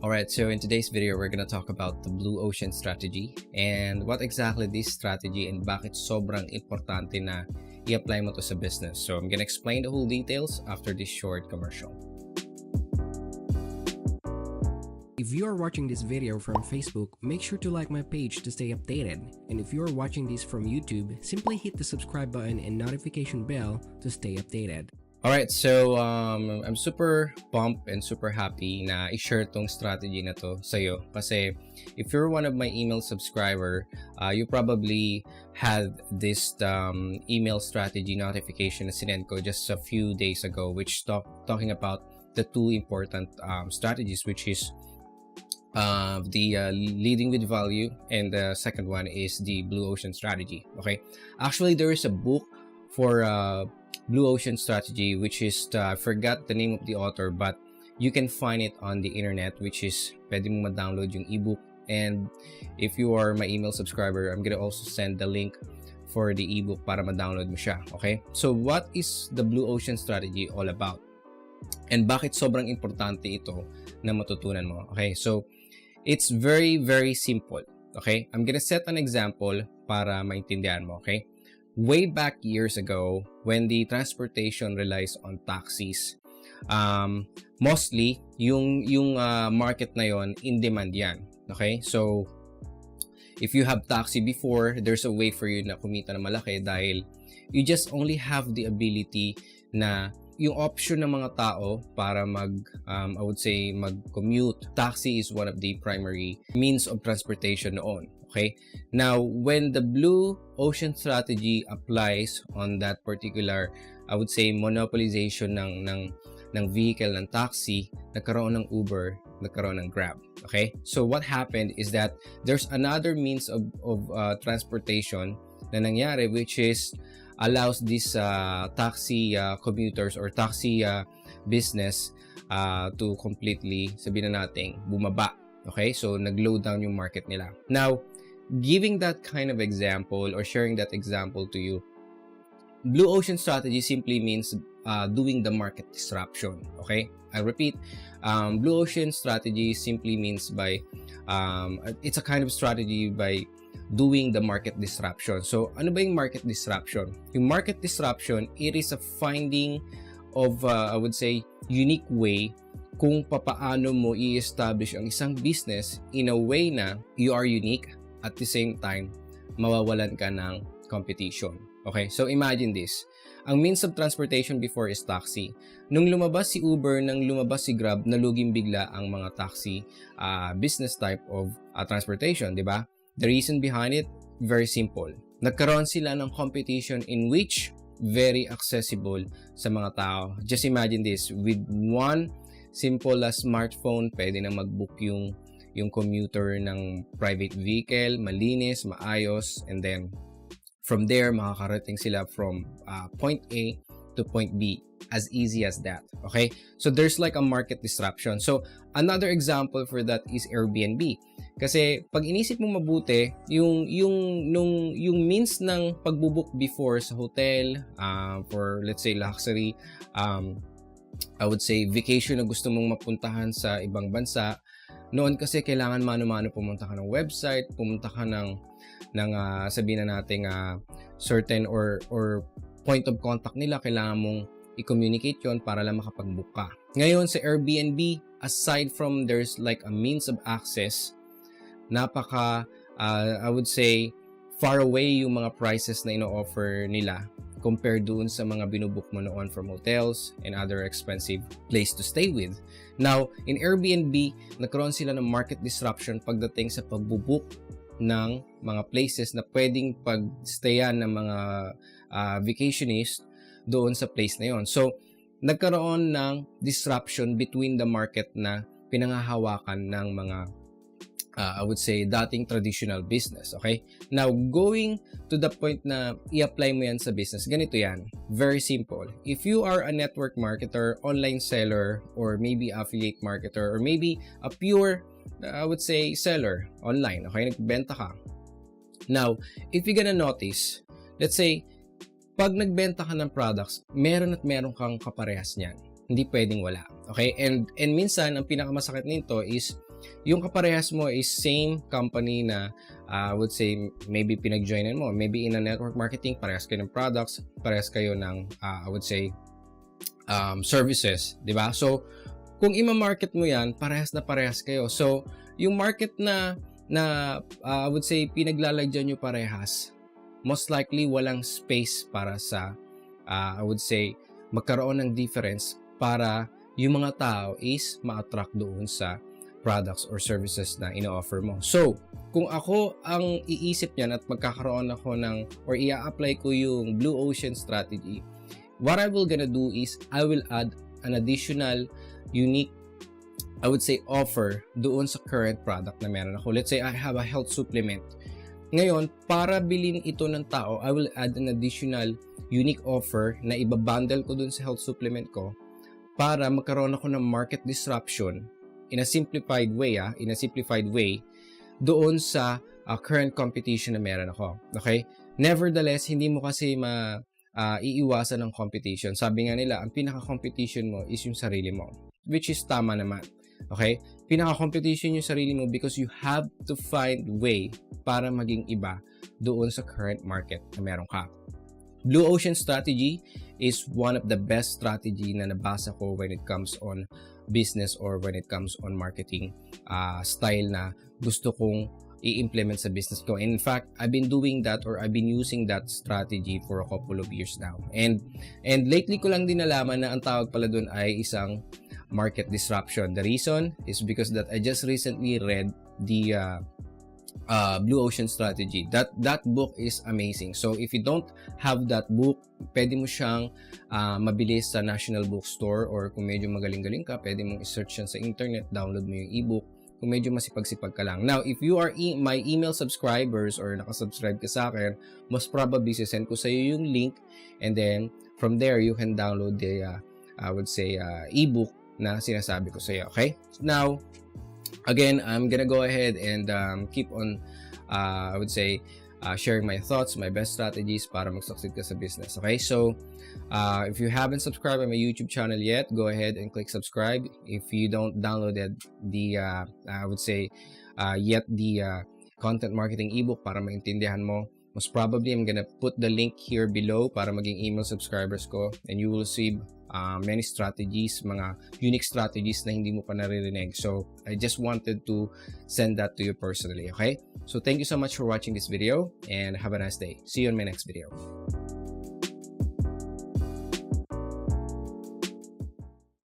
Alright, so in today's video, we're gonna talk about the Blue Ocean strategy and what exactly this strategy and bakit sobrang importante na i-apply mo to sa business. So I'm gonna explain the whole details after this short commercial. If you are watching this video from Facebook, make sure to like my page to stay updated. And if you are watching this from YouTube, simply hit the subscribe button and notification bell to stay updated. Alright, so I'm super pumped and super happy na i-share tong strategy na to sa'yo. Kasi if you're one of my email subscriber, you probably had this email strategy notification na sinend ko just a few days ago, which talking about the two important strategies, which is the leading with value, and the second one is the Blue Ocean strategy. Okay, actually there is a book for Blue Ocean strategy, which is I forgot the name of the author, but you can find it on the internet, which is pwede mo ma-download yung ebook. And if you are my email subscriber, I'm gonna also send the link for the ebook para ma-download mo siya. Okay, so what is the Blue Ocean strategy all about? And bakit sobrang importante ito na matutunan mo? Okay, so it's very, very simple. Okay, I'm gonna set an example para maintindihan mo. Okay, way back years ago, when the transportation relies on taxis, mostly yung market na yon in demand yan. Okay, so if you have taxi before, there's a way for you na kumita na malaki dahil you just only have the ability na yung option ng mga tao para I would say mag-commute. Taxi is one of the primary means of transportation noon. Okay, now when the Blue Ocean strategy applies on that particular, I would say, monopolization ng vehicle ng taxi, nagkaroon ng Uber, nagkaroon ng Grab. Okay, so what happened is that there's another means of transportation na nangyari, which is allows these taxi commuters or taxi business to completely, sabihin na natin, bumaba. Okay, so nag-low down yung market nila. Now, giving that kind of example or sharing that example to you, Blue Ocean strategy simply means doing the market disruption. Okay, I repeat, Blue Ocean strategy simply means by it's a kind of strategy by doing the market disruption. So ano ba yung market disruption? Yung market disruption, it is a finding of I would say unique way kung papaano mo i-establish ang isang business in a way na you are unique, at the same time mawawalan ka ng competition. Okay, so imagine this. Ang means of transportation before is taxi. Nung lumabas si Uber, nang lumabas si Grab, naluging bigla ang mga taxi business type of transportation, di ba? The reason behind it, very simple. Nagkaroon sila ng competition in which very accessible sa mga tao. Just imagine this, with one simple smartphone, pwede na mag-book yung commuter ng private vehicle, malinis, maayos, and then from there, makakarating sila from point A to point B. As easy as that. Okay? So there's like a market disruption. So another example for that is Airbnb. Kasi pag inisip mo mabuti, yung means ng pagbubook before sa hotel, for let's say luxury, I would say vacation na gusto mong mapuntahan sa ibang bansa, noon kasi kailangan mano-mano pumunta ka ng website, pumunta ka ng sabihin na natin certain or point of contact nila, kailangan mong i-communicate yon para lang makapag-book ka. Ngayon sa Airbnb, aside from there's like a means of access, napaka I would say far away yung mga prices na ino-offer nila compared doon sa mga binubook mo noon from hotels and other expensive place to stay with. Now, in Airbnb, nagkaroon sila ng market disruption pagdating sa pagbubook ng mga places na pwedeng pag-stayan ng mga vacationist doon sa place na yon. So, nagkaroon ng disruption between the market na pinangahawakan ng mga I would say dating traditional business. Okay, now going to the point na i-apply mo yan sa business, ganito yan, very simple. If you are a network marketer, online seller, or maybe affiliate marketer, or maybe a pure I would say seller online, okay, nagbenta ka. Now, if you're gonna notice, let's say pag nagbenta ka ng products, meron kang kaparehas niyan. Hindi pwedeng wala. Okay? And minsan, ang pinakamasakit nito is yung kaparehas mo is same company na I would say maybe pinag-joinan mo. Maybe in a network marketing, parehas kayo ng products, parehas kayo ng I would say services, di ba? So, kung ima-market mo yan, parehas na parehas kayo. So, yung market na I would say pinaglalagyan nyo parehas, most likely walang space para sa I would say magkaroon ng difference para yung mga tao is ma-attract doon sa products or services na ino-offer mo. So, kung ako ang iisip niyan at magkakaroon ako ng or i-apply ko yung Blue Ocean strategy, what I will gonna do is I will add an additional unique, I would say, offer doon sa current product na meron ako. Let's say I have a health supplement. Ngayon, para bilhin ito ng tao, I will add an additional unique offer na ibabundle ko doon sa health supplement ko para magkaroon ako ng market disruption in a simplified way, doon sa current competition na meron ako. Okay? Nevertheless, hindi mo kasi iiwasan ng competition. Sabi nga nila, ang pinaka-competition mo is yung sarili mo. Which is tama naman. Okay? Pinaka-competition yung sarili mo because you have to find way para maging iba doon sa current market na meron ka. Blue Ocean strategy is one of the best strategy na nabasa ko when it comes on business or when it comes on marketing style na gusto kong i-implement sa business ko. In fact, I've been doing that or I've been using that strategy for a couple of years now. And lately ko lang din nalaman na ang tawag pala doon ay isang market disruption. The reason is because that I just recently read the Blue Ocean strategy. That book is amazing. So if you don't have that book, pwede mo siyang mabili sa National Bookstore, or kung medyo magaling-galing ka, pwede mong i-search yan sa internet, download mo yung ebook kung medyo masipag-sipag ka lang. Now, if you are my email subscribers or nakasubscribe ka sa akin, most probably send ko sa iyo yung link, and then from there you can download the I would say ebook na sinasabi ko sa iyo. Okay? Now, again, I'm gonna go ahead and keep on, I would say, sharing my thoughts, my best strategies para mag-succeed ka sa business. Okay? So, if you haven't subscribed on my YouTube channel yet, go ahead and click subscribe. If you don't downloaded the, I would say, yet the content marketing ebook para maintindihan mo, most probably I'm gonna put the link here below para maging email subscribers ko, and you will receive many strategies, mga unique strategies na hindi mo pa naririnig. So, I just wanted to send that to you personally, okay? So, thank you so much for watching this video and have a nice day. See you in my next video.